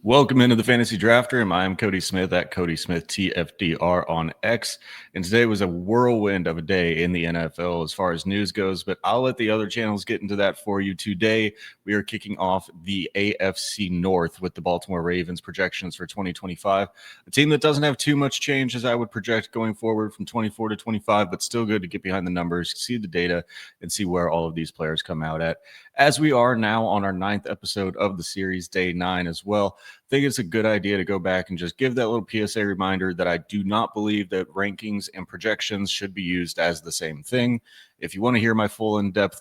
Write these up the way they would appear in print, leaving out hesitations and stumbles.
Welcome into the Fantasy Draft Room. I'm Cody Smith at Cody Smith TFDR on X. And today was a whirlwind of a day in the NFL as far as news goes, but I'll let the other channels get into that for you. Today, we are kicking off the AFC North with the Baltimore Ravens projections for 2025. A team that doesn't have too much change as I would project going forward from 24 to 25, but still good to get behind the numbers, see the data, and see where all of these players come out at. As we are now on our 9th episode of the series, day 9 as well. I think it's a good idea to go back and just give that little PSA reminder that I do not believe that rankings and projections should be used as the same thing. If you want to hear my full in-depth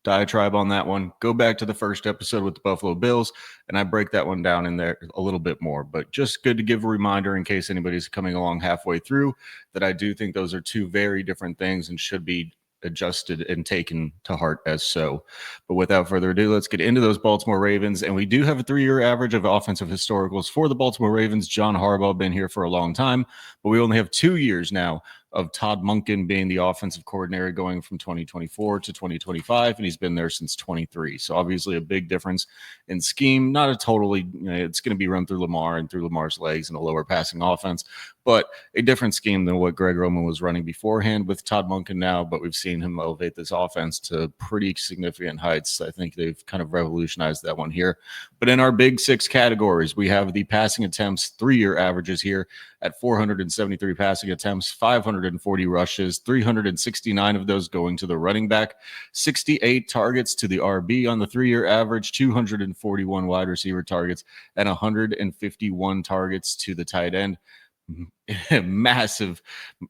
diatribe on that one, go back to the first episode with the Buffalo Bills, and I break that one down in there a little bit more. But just good to give a reminder in case anybody's coming along halfway through that I do think those are two very different things and should be adjusted and taken to heart as so. But without further ado, let's get into those Baltimore Ravens. And we do have a 3-year average of offensive historicals for the Baltimore Ravens. John Harbaugh been here for a long time, but we only have 2 years now of Todd Monken being the offensive coordinator going from 2024 to 2025, and he's been there since 23. So obviously a big difference in scheme. Not a totally, it's going to be run through Lamar and through Lamar's legs and a lower passing offense, but a different scheme than what Greg Roman was running beforehand with Todd Monken now. But we've seen him elevate this offense to pretty significant heights. I think they've kind of revolutionized that one here. But in our big 6 categories, we have the passing attempts 3-year averages here at 473 passing attempts, 540 rushes, 369 of those going to the running back, 68 targets to the RB on the 3-year average, 241 wide receiver targets, and 151 targets to the tight end. Massive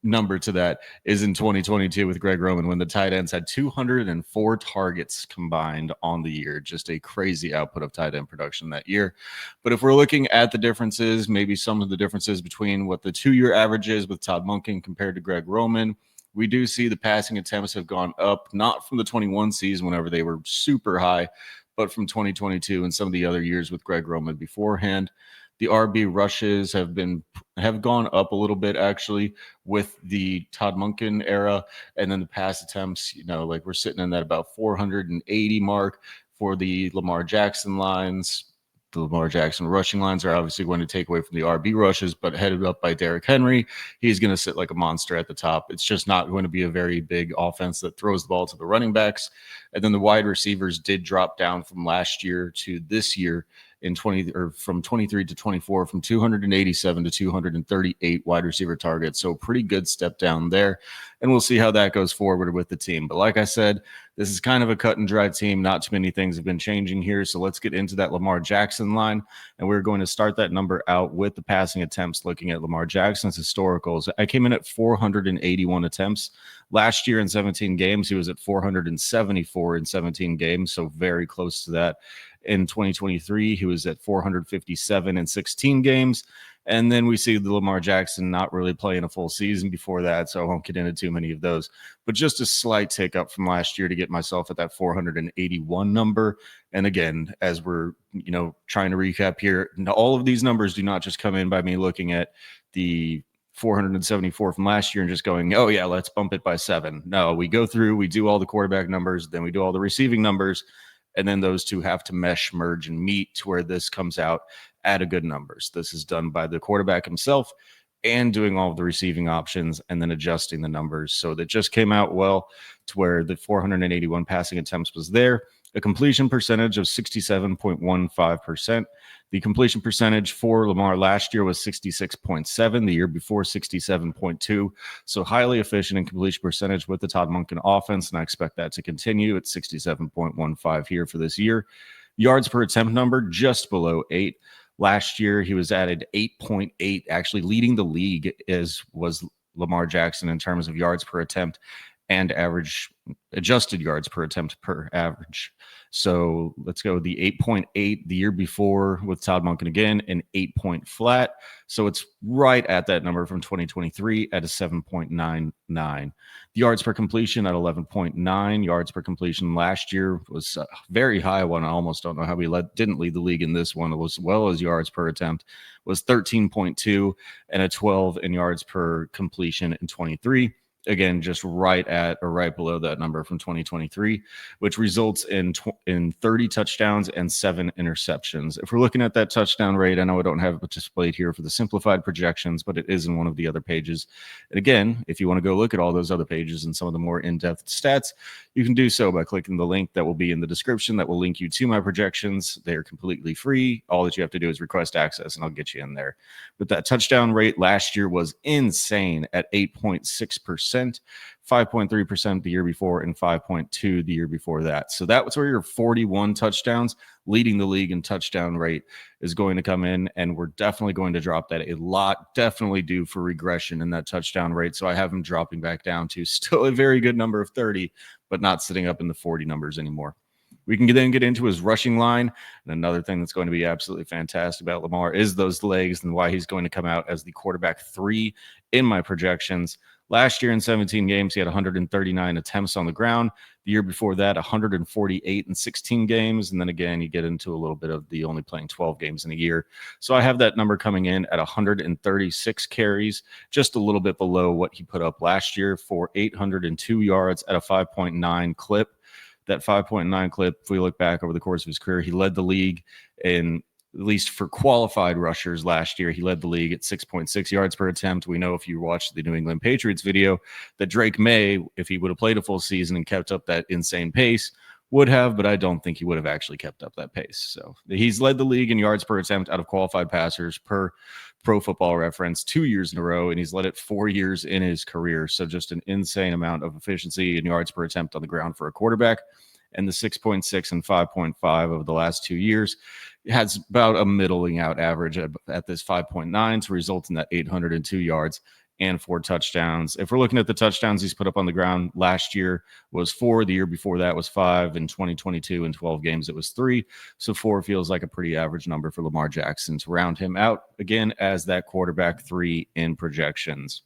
number to that is in 2022 with Greg Roman when the tight ends had 204 targets combined on the year. Just a crazy output of tight end production that year. But if we're looking at the differences, maybe some of the differences between what the 2-year average is with Todd Monken compared to Greg Roman, we do see the passing attempts have gone up, not from the 21 season whenever they were super high, but from 2022 and some of the other years with Greg Roman beforehand. The RB rushes have gone up a little bit actually with the Todd Monken era, and then the pass attempts, like we're sitting in that about 480 mark for the Lamar Jackson lines. The Lamar Jackson rushing lines are obviously going to take away from the RB rushes, but headed up by Derrick Henry, he's going to sit like a monster at the top. It's just not going to be a very big offense that throws the ball to the running backs. And then the wide receivers did drop down from last year to this year in from 23 to 24, from 287 to 238 wide receiver targets. So pretty good step down there. And we'll see how that goes forward with the team. But like I said, this is kind of a cut and dry team. Not too many things have been changing here. So let's get into that Lamar Jackson line. And we're going to start that number out with the passing attempts, looking at Lamar Jackson's historicals. I came in at 481 attempts. Last year in 17 games, he was at 474 in 17 games. So very close to that. In 2023, he was at 457 in 16 games. And then we see the Lamar Jackson not really playing a full season before that, so I won't get into too many of those. But just a slight tick up from last year to get myself at that 481 number. And again, as we're trying to recap here, all of these numbers do not just come in by me looking at the 474 from last year and just going, oh yeah, let's bump it by 7. No, we go through, we do all the quarterback numbers, then we do all the receiving numbers, and then those two have to mesh, merge, and meet to where this comes out at a good numbers. This is done by the quarterback himself and doing all of the receiving options and then adjusting the numbers. So that just came out well to where the 481 passing attempts was there. A completion percentage of 67.15%. The completion percentage for Lamar last year was 66.7, the year before 67.2. So highly efficient in completion percentage with the Todd Monken offense, and I expect that to continue at 67.15 here for this year. Yards per attempt number just below 8. Last year, he was added 8.8, actually leading the league was Lamar Jackson in terms of yards per attempt and average adjusted yards per attempt per average. So let's go the 8.8 the year before with Todd Monken again, an 8-point flat. So it's right at that number from 2023 at a 7.99. The yards per completion at 11.9. Yards per completion last year was a very high one. I almost don't know how we didn't lead the league in this one, as well as yards per attempt was 13.2 and a 12 in yards per completion in 23. Again, just right at or right below that number from 2023, which results in 30 touchdowns and 7 interceptions. If we're looking at that touchdown rate, I know I don't have it displayed here for the simplified projections, but it is in one of the other pages. And again, if you want to go look at all those other pages and some of the more in-depth stats, you can do so by clicking the link that will be in the description that will link you to my projections. They're completely free. All that you have to do is request access, and I'll get you in there. But that touchdown rate last year was insane at 8.6%. 5.3% the year before, and 5.2 the year before that. So that was where your 41 touchdowns, leading the league in touchdown rate, is going to come in, and we're definitely going to drop that a lot. Definitely due for regression in that touchdown rate. So I have him dropping back down to still a very good number of 30, but not sitting up in the 40 numbers anymore. We can then get into his rushing line. And another thing that's going to be absolutely fantastic about Lamar is those legs and why he's going to come out as the quarterback 3 in my projections. Last year in 17 games, he had 139 attempts on the ground. The year before that, 148 in 16 games. And then again, you get into a little bit of the only playing 12 games in a year. So I have that number coming in at 136 carries, just a little bit below what he put up last year for 802 yards at a 5.9 clip. That 5.9 clip, if we look back over the course of his career, he led the league in, at least for qualified rushers last year, he led the league at 6.6 yards per attempt. We know if you watched the New England Patriots video that Drake May, if he would have played a full season and kept up that insane pace, would have, but I don't think he would have actually kept up that pace. So he's led the league in yards per attempt out of qualified passers per Pro Football Reference 2 years in a row, and he's led it 4 years in his career. So just an insane amount of efficiency in yards per attempt on the ground for a quarterback. And the 6.6 and 5.5 over the last 2 years has about a middling out average at this 5.9 to result in that 802 yards and 4 touchdowns. If we're looking at the touchdowns he's put up on the ground, last year was 4. The year before that was 5. In 2022, in 12 games, it was 3. So 4 feels like a pretty average number for Lamar Jackson to round him out again as that quarterback 3 in projections.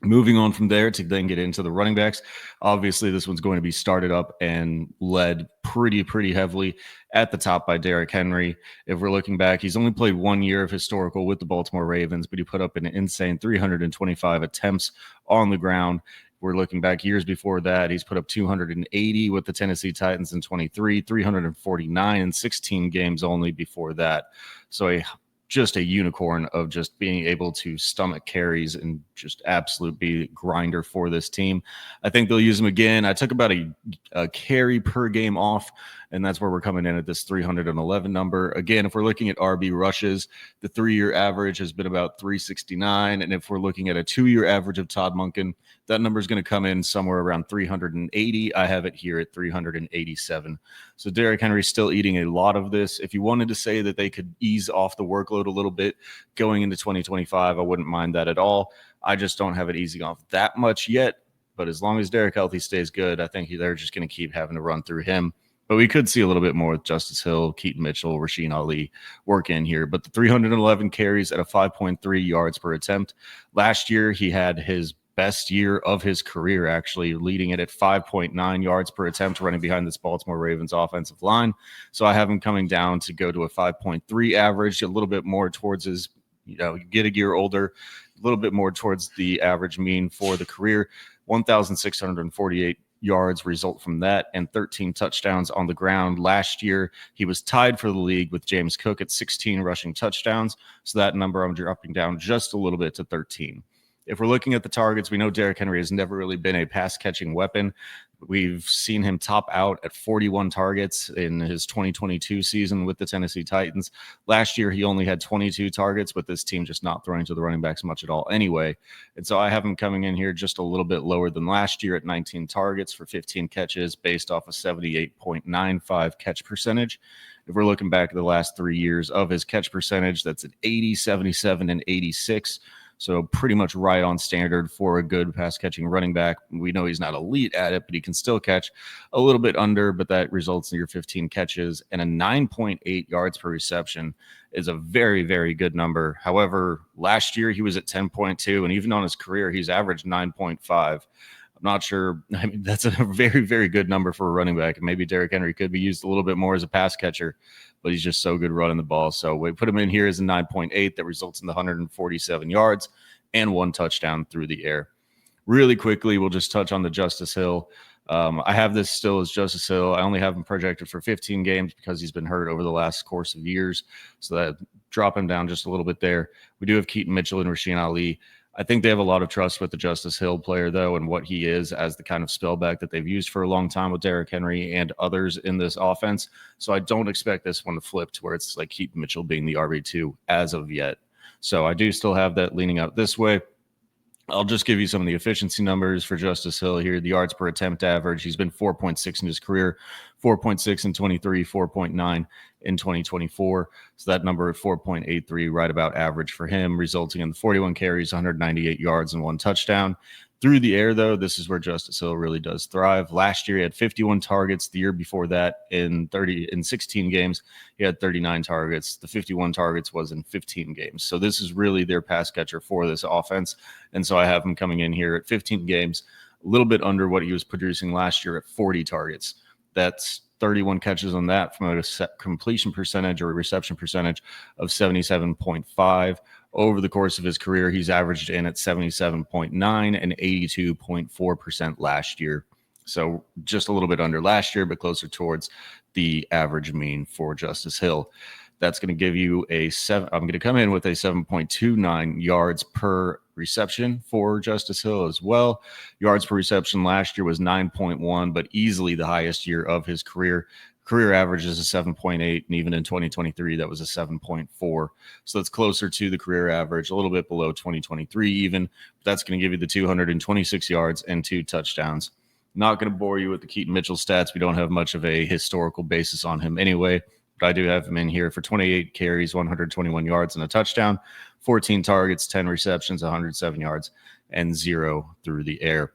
Moving on from there to then get into the running backs. Obviously, this one's going to be started up and led pretty heavily at the top by Derrick Henry. If we're looking back, he's only played 1 year of historical with the Baltimore Ravens, but he put up an insane 325 attempts on the ground. We're looking back years before that. He's put up 280 with the Tennessee Titans in 23, 349 in 16 games only before that. So just a unicorn of just being able to stomach carries and just absolute be grinder for this team. I think they'll use him again. I took about a carry per game off, and that's where we're coming in at this 311 number. Again, if we're looking at RB rushes, the 3-year average has been about 369. And if we're looking at a 2-year average of Todd Monken, that number is going to come in somewhere around 380. I have it here at 387. So Derrick Henry's still eating a lot of this. If you wanted to say that they could ease off the workload a little bit going into 2025, I wouldn't mind that at all. I just don't have it easing off that much yet. But as long as Derrick Healthy stays good, I think they're just going to keep having to run through him. But we could see a little bit more with Justice Hill, Keaton Mitchell, Rasheen Ali work in here. But the 311 carries at a 5.3 yards per attempt. Last year, he had his best year of his career, actually leading it at 5.9 yards per attempt, running behind this Baltimore Ravens offensive line. So I have him coming down to go to a 5.3 average, a little bit more towards his, you get a year older, a little bit more towards the average mean for the career. 1,648 yards result from that and 13 touchdowns on the ground. Last year, he was tied for the league with James Cook at 16 rushing touchdowns. So that number I'm dropping down just a little bit to 13. If we're looking at the targets, we know Derrick Henry has never really been a pass-catching weapon. We've seen him top out at 41 targets in his 2022 season with the Tennessee Titans. Last year, he only had 22 targets, with this team just not throwing to the running backs much at all anyway. And so I have him coming in here just a little bit lower than last year at 19 targets for 15 catches based off a 78.95 catch percentage. If we're looking back at the last 3 years of his catch percentage, that's at 80, 77, and 86. So pretty much right on standard for a good pass-catching running back. We know he's not elite at it, but he can still catch a little bit under, but that results in your 15 catches. And a 9.8 yards per reception is a very, very good number. However, last year he was at 10.2, and even on his career, he's averaged 9.5. I'm not sure. I mean, that's a very, very good number for a running back. And maybe Derrick Henry could be used a little bit more as a pass catcher, but he's just so good running the ball. So we put him in here as a 9.8 that results in the 147 yards and 1 touchdown through the air. Really quickly, we'll just touch on the Justice Hill. I have this still as Justice Hill. I only have him projected for 15 games because he's been hurt over the last course of years. So that drop him down just a little bit there. We do have Keaton Mitchell and Rasheen Ali. I think they have a lot of trust with the Justice Hill player, though, and what he is as the kind of spellback that they've used for a long time with Derrick Henry and others in this offense. So I don't expect this one to flip to where it's like Keaton Mitchell being the RB2 as of yet. So I do still have that leaning out this way. I'll just give you some of the efficiency numbers for Justice Hill here. The yards per attempt average, he's been 4.6 in his career, 4.6 in 23, 4.9 in 2024. So that number at 4.83, right about average for him, resulting in 41 carries, 198 yards, and 1 touchdown. Through the air, though, this is where Justice Hill really does thrive. Last year, he had 51 targets. The year before that, in 16 games, he had 39 targets. The 51 targets was in 15 games. So this is really their pass catcher for this offense. And so I have him coming in here at 15 games, a little bit under what he was producing last year at 40 targets. That's 31 catches on that from a completion percentage or a reception percentage of 77.5. Over the course of his career, he's averaged in at 77.9 and 82.4% last year. So just a little bit under last year, but closer towards the average mean for Justice Hill. That's going to give you I'm going to come in with a 7.29 yards per reception for Justice Hill as well. Yards per reception last year was 9.1, but easily the highest year of his career. Career average is a 7.8, and even in 2023, that was a 7.4. So that's closer to the career average, a little bit below 2023 even. That's going to give you the 226 yards and 2 touchdowns. Not going to bore you with the Keaton Mitchell stats. We don't have much of a historical basis on him anyway, but I do have him in here for 28 carries, 121 yards, and a touchdown, 14 targets, 10 receptions, 107 yards, and 0 through the air.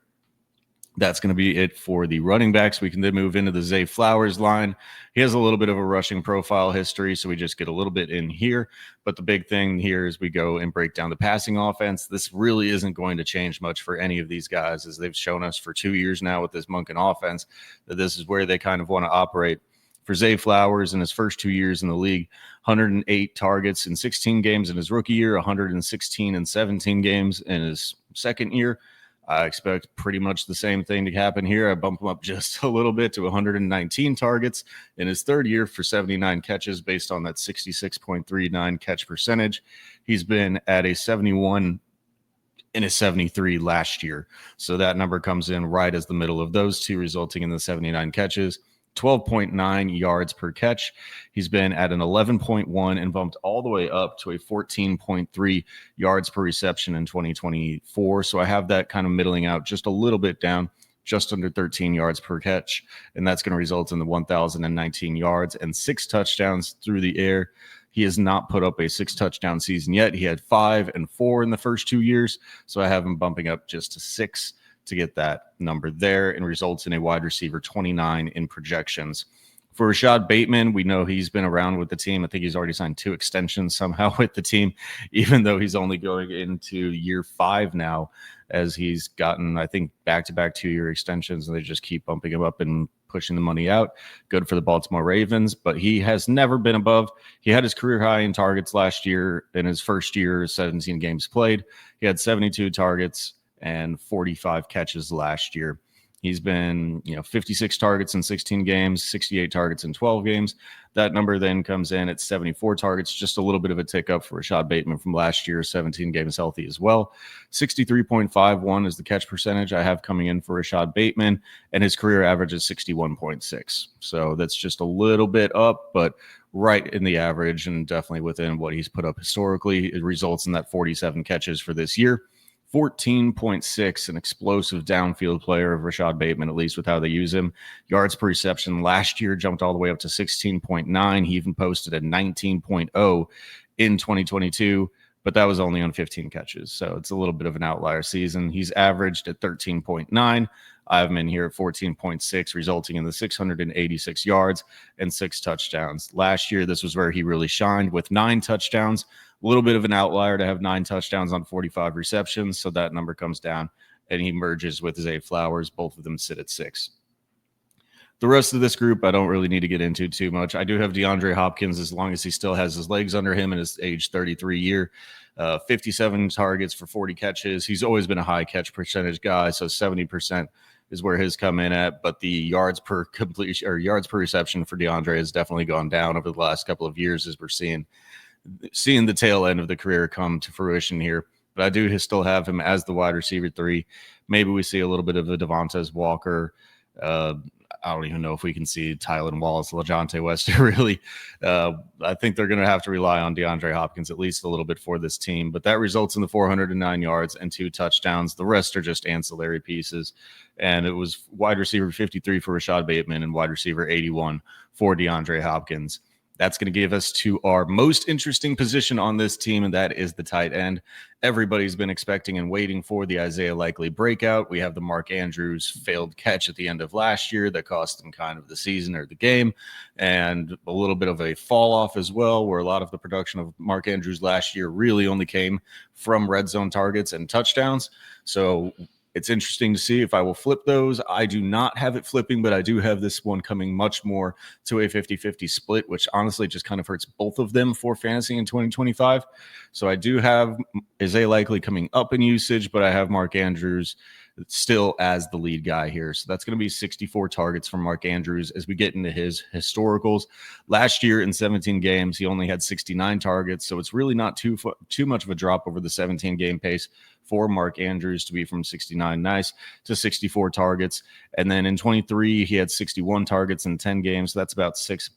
That's going to be it for the running backs. We can then move into the Zay Flowers line. He has a little bit of a rushing profile history, so we just get a little bit in here. But the big thing here is we go and break down the passing offense. This really isn't going to change much for any of these guys, as they've shown us for 2 years now with this Monken offense that this is where they kind of want to operate. For Zay Flowers in his first 2 years in the league, 108 targets in 16 games in his rookie year, 116 in 17 games in his second year. I expect pretty much the same thing to happen here. I bump him up just a little bit to 119 targets in his third year for 79 catches based on that 66.39 catch percentage. He's been at a 71 in his 73 last year. So that number comes in right as the middle of those two, resulting in the 79 catches. 12.9 yards per catch. He's been at an 11.1 and bumped all the way up to a 14.3 yards per reception in 2024. So I have that kind of middling out just a little bit down, just under 13 yards per catch. And that's going to result in the 1,019 yards and 6 touchdowns through the air. He has not put up a 6 touchdown season yet. He had 5 and 4 in the first 2 years. So I have him bumping up just to 6 to get that number there, and results in a wide receiver 29 in projections. For Rashad Bateman, we know he's been around with the team. I think he's already signed 2 extensions somehow with the team, even though he's only going into year 5 now, as he's gotten, I think, back-to-back 2-year extensions, and they just keep bumping him up and pushing the money out. Good for the Baltimore Ravens, but he has never been above. He had his career high in targets last year in his first year, 17 games played. He had 72 targets and 45 catches last year. He's been, 56 targets in 16 games, 68 targets in 12 games. That number then comes in at 74 targets, just a little bit of a tick up for Rashad Bateman from last year, 17 games healthy as well. 63.51 is the catch percentage I have coming in for Rashad Bateman, and his career average is 61.6. So that's just a little bit up, but right in the average and definitely within what he's put up historically. It results in that 47 catches for this year. 14.6, an explosive downfield player of Rashad Bateman, at least with how they use him. Yards per reception last year jumped all the way up to 16.9. He even posted a 19.0 in 2022, but that was only on 15 catches. So it's a little bit of an outlier season. He's averaged at 13.9. I have him in here at 14.6, resulting in the 686 yards and 6 touchdowns. Last year, this was where he really shined with 9 touchdowns. A little bit of an outlier to have 9 touchdowns on 45 receptions, so that number comes down, and he merges with Zay Flowers. Both of them sit at 6. The rest of this group, I don't really need to get into too much. I do have DeAndre Hopkins as long as he still has his legs under him in his age 33 year. 57 targets for 40 catches. He's always been a high catch percentage guy, so 70% is where his come in at. But the yards per completion or yards per reception for DeAndre has definitely gone down over the last couple of years as we're seeing the tail end of the career come to fruition here. But I do still have him as the wide receiver 3. Maybe we see a little bit of a Devontae Walker. I don't even know if we can see Tylan Wallace, LaJohntay West really. I think they're going to have to rely on DeAndre Hopkins at least a little bit for this team. But that results in the 409 yards and 2 touchdowns. The rest are just ancillary pieces. And it was wide receiver 53 for Rashad Bateman and wide receiver 81 for DeAndre Hopkins. That's going to give us to our most interesting position on this team, and that is the tight end. Everybody's been expecting and waiting for the Isaiah Likely breakout. We have the Mark Andrews failed catch at the end of last year that cost him kind of the season or the game, and a little bit of a fall off as well, where a lot of the production of Mark Andrews last year really only came from red zone targets and touchdowns. So it's interesting to see if I will flip those. I do not have it flipping, but I do have this one coming much more to a 50-50 split, which honestly just kind of hurts both of them for fantasy in 2025. So I do have Isaiah Likely coming up in usage, but I have Mark Andrews still as the lead guy here. So that's going to be 64 targets from Mark Andrews as we get into his historicals. Last year in 17 games, he only had 69 targets. So it's really not too much of a drop over the 17 game pace for Mark Andrews to be from 69 nice to 64 targets. And then in 23, he had 61 targets in 10 games. So that's about six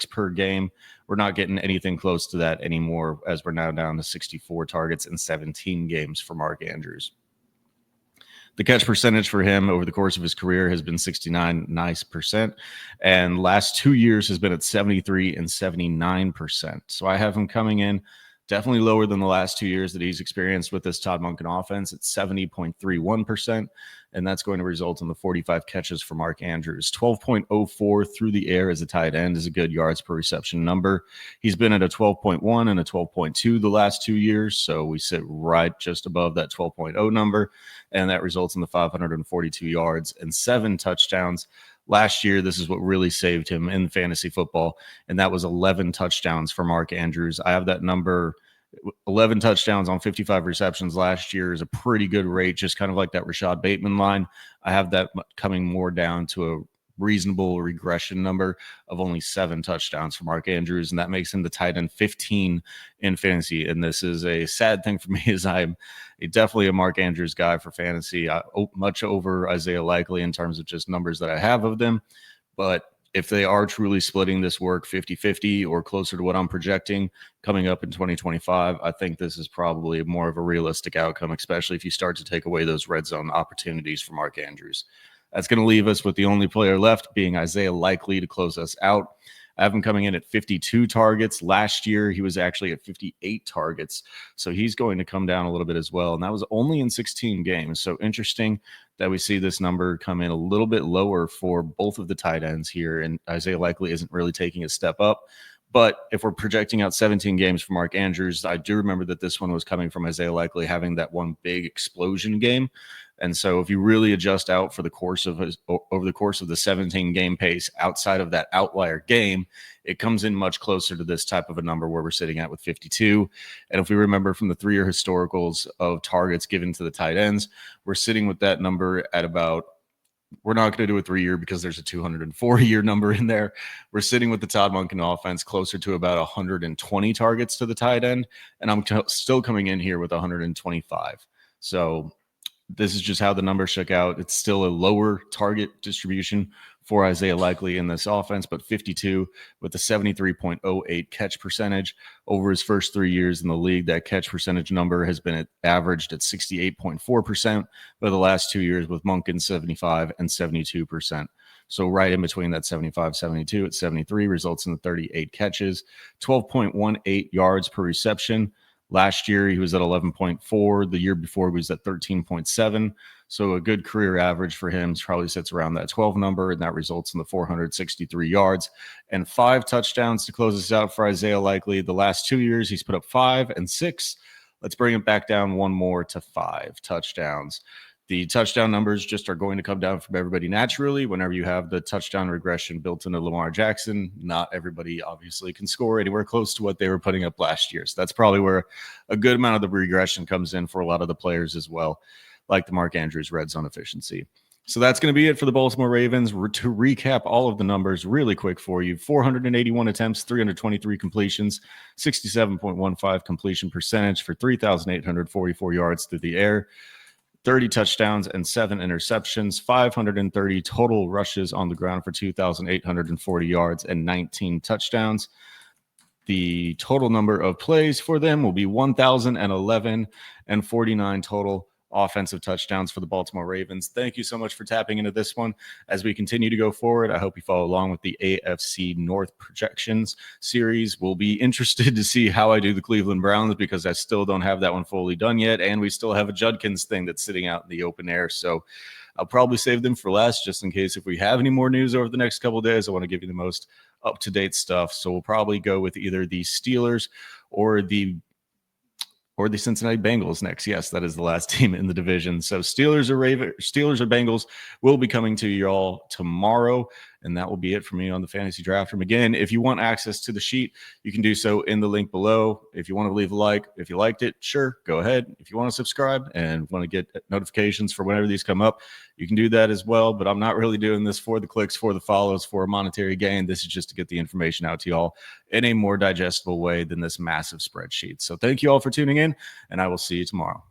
per game. We're not getting anything close to that anymore as we're now down to 64 targets in 17 games for Mark Andrews. The catch percentage for him over the course of his career has been 69 nice percent, and last 2 years has been at 73 and 79%. So I have him coming in definitely lower than the last 2 years that he's experienced with this Todd Monken offense at 70.31%. And that's going to result in the 45 catches for Mark Andrews. 12.04 through the air as a tight end is a good yards per reception number. He's been at a 12.1 and a 12.2 the last 2 years. So we sit right just above that 12.0 number. And that results in the 542 yards and 7 touchdowns. Last year, this is what really saved him in fantasy football, and that was 11 touchdowns for Mark Andrews. I have that number, 11 touchdowns on 55 receptions last year is a pretty good rate, just kind of like that Rashad Bateman line. I have that coming more down to a reasonable regression number of only 7 touchdowns for Mark Andrews, and that makes him the tight end 15 in fantasy. And this is a sad thing for me, as I'm definitely a Mark Andrews guy for fantasy, much over Isaiah Likely in terms of just numbers that I have of them. But if they are truly splitting this work 50-50 or closer to what I'm projecting coming up in 2025, I think this is probably more of a realistic outcome, especially if you start to take away those red zone opportunities for Mark Andrews. That's going to leave us with the only player left being Isaiah Likely to close us out. I have him coming in at 52 targets. Last year, he was actually at 58 targets. So he's going to come down a little bit as well. And that was only in 16 games. So interesting that we see this number come in a little bit lower for both of the tight ends here. And Isaiah Likely isn't really taking a step up. But if we're projecting out 17 games for Mark Andrews, I do remember that this one was coming from Isaiah Likely having that one big explosion game. And so if you really adjust out for the course of over the course of the 17 game pace outside of that outlier game, it comes in much closer to this type of a number where we're sitting at with 52. And if we remember from the 3-year historicals of targets given to the tight ends, we're sitting with that number at about, we're not going to do a 3-year because there's a 240-year number in there. We're sitting with the Todd Monken offense closer to about 120 targets to the tight end. And I'm still coming in here with 125. So this is just how the numbers shook out. It's still a lower target distribution for Isaiah Likely in this offense, but 52 with a 73.08 catch percentage over his first 3 years in the league. That catch percentage number has been averaged at 68.4%, but the last 2 years with Monken 75 and 72%. So right in between that 75, 72 at 73 results in the 38 catches, 12.18 yards per reception. Last year, he was at 11.4. The year before, he was at 13.7. So a good career average for him probably sits around that 12 number, and that results in the 463 yards and 5 touchdowns to close us out for Isaiah Likely. The last 2 years, he's put up 5 and 6. Let's bring it back down one more to 5 touchdowns. The touchdown numbers just are going to come down from everybody naturally. Whenever you have the touchdown regression built into Lamar Jackson, not everybody obviously can score anywhere close to what they were putting up last year. So that's probably where a good amount of the regression comes in for a lot of the players as well, like the Mark Andrews red zone efficiency. So that's going to be it for the Baltimore Ravens. To recap all of the numbers really quick for you: 481 attempts, 323 completions, 67.15 completion percentage for 3,844 yards through the air, 30 touchdowns and 7 interceptions, 530 total rushes on the ground for 2,840 yards and 19 touchdowns. The total number of plays for them will be 1,011 and 49 total offensive touchdowns for the Baltimore Ravens. Thank you so much for tapping into this one. As we continue to go forward, I hope you follow along with the AFC North projections series. We'll be interested to see how I do the Cleveland Browns, because I still don't have that one fully done yet, and we still have a Judkins thing that's sitting out in the open air. So I'll probably save them for last, just in case if we have any more news over the next couple of days. I want to give you the most up-to-date stuff. So we'll probably go with either the Steelers or the Cincinnati Bengals next. Yes, that is the last team in the division. So Steelers or Bengals will be coming to you all tomorrow. And that will be it for me on the Fantasy Draft Room. Again, if you want access to the sheet, you can do so in the link below. If you want to leave a like, if you liked it, sure, go ahead. If you want to subscribe and want to get notifications for whenever these come up, you can do that as well. But I'm not really doing this for the clicks, for the follows, for a monetary gain. This is just to get the information out to y'all in a more digestible way than this massive spreadsheet. So thank you all for tuning in, and I will see you tomorrow.